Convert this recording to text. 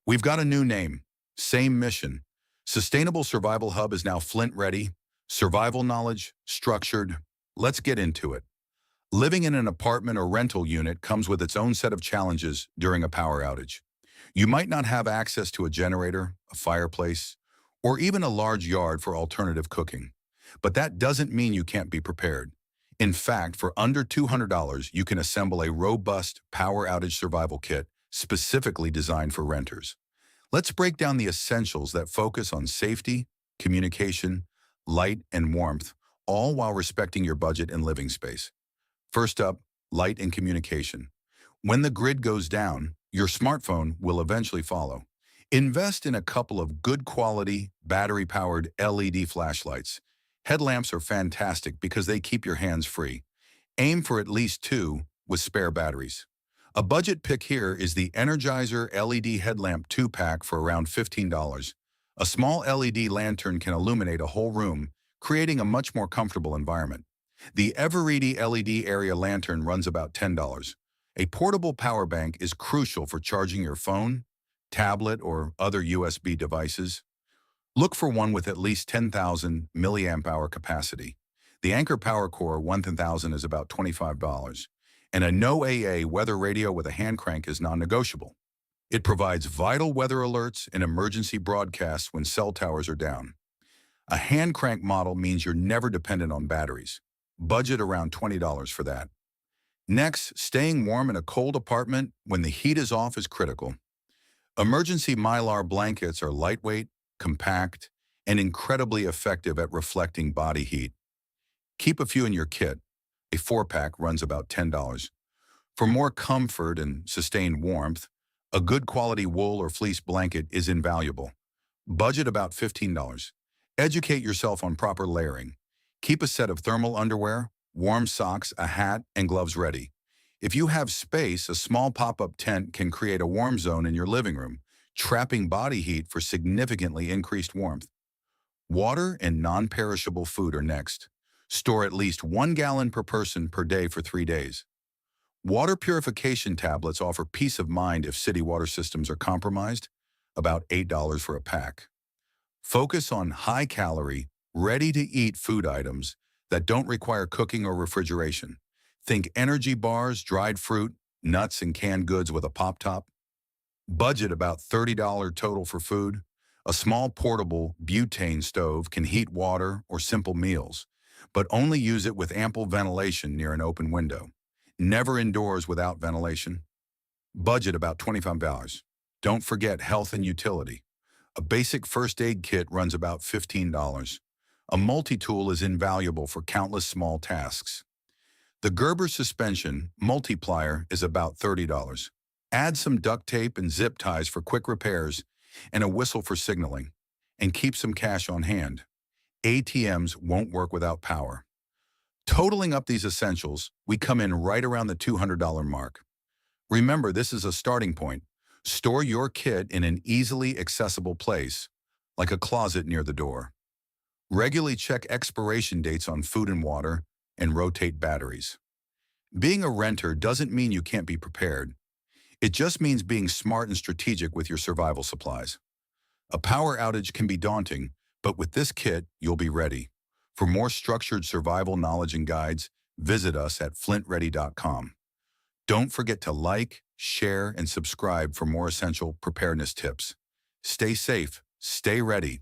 We've got a new name, same mission. Sustainable Survival Hub is now FlintReady, survival knowledge, structured. Let's get into it. Living in an apartment or rental unit comes with its own set of challenges during a power outage. You might not have access to a generator, a fireplace, or even a large yard for alternative cooking. But that doesn't mean you can't be prepared. In fact, for under $200, you can assemble a robust power outage survival kit specifically designed for renters. Let's break down the essentials that focus on safety, communication, light, and warmth, all while respecting your budget and living space. First up, light and communication. When the grid goes down, your smartphone will eventually follow. Invest in a couple of good quality, battery-powered LED flashlights. Headlamps are fantastic because they keep your hands free. Aim for at least two with spare batteries. A budget pick here is the Energizer LED headlamp 2-pack for around $15. A small LED lantern can illuminate a whole room, creating a much more comfortable environment. The Eveready LED area lantern runs about $10. A portable power bank is crucial for charging your phone, tablet, or other USB devices. Look for one with at least 10,000 milliamp hour capacity. The Anchor Power Core 1000 is about $25, and a no AA weather radio with a hand crank is non-negotiable. It provides vital weather alerts and emergency broadcasts when cell towers are down. A hand crank model means you're never dependent on batteries. Budget around $20 for that. Next, staying warm in a cold apartment when the heat is off is critical. Emergency Mylar blankets are lightweight, compact, and incredibly effective at reflecting body heat. Keep a few in your kit. A 4-pack runs about $10. For more comfort and sustained warmth, a good quality wool or fleece blanket is invaluable. Budget about $15. Educate yourself on proper layering. Keep a set of thermal underwear, warm socks, a hat, and gloves ready. If you have space, a small pop-up tent can create a warm zone in your living room, trapping body heat for significantly increased warmth. Water and non-perishable food are next. Store at least 1 gallon per person per day for 3 days. Water purification tablets offer peace of mind if city water systems are compromised, about $8 for a pack. Focus on high-calorie, ready-to-eat food items that don't require cooking or refrigeration. Think energy bars, dried fruit, nuts, and canned goods with a pop top. Budget about $30 total for food. A small portable butane stove can heat water or simple meals, but only use it with ample ventilation near an open window. Never indoors without ventilation. Budget about $25. Don't forget health and utility. A basic first aid kit runs about $15. A multi-tool is invaluable for countless small tasks. The Gerber suspension multiplier is about $30. Add some duct tape and zip ties for quick repairs and a whistle for signaling. And keep some cash on hand. ATMs won't work without power. Totaling up these essentials, we come in right around the $200 mark. Remember, this is a starting point. Store your kit in an easily accessible place, like a closet near the door. Regularly check expiration dates on food and water, and rotate batteries. Being a renter doesn't mean you can't be prepared. It just means being smart and strategic with your survival supplies. A power outage can be daunting, but with this kit, you'll be ready. For more structured survival knowledge and guides, visit us at FlintReady.com. Don't forget to like, share, and subscribe for more essential preparedness tips. Stay safe, stay ready,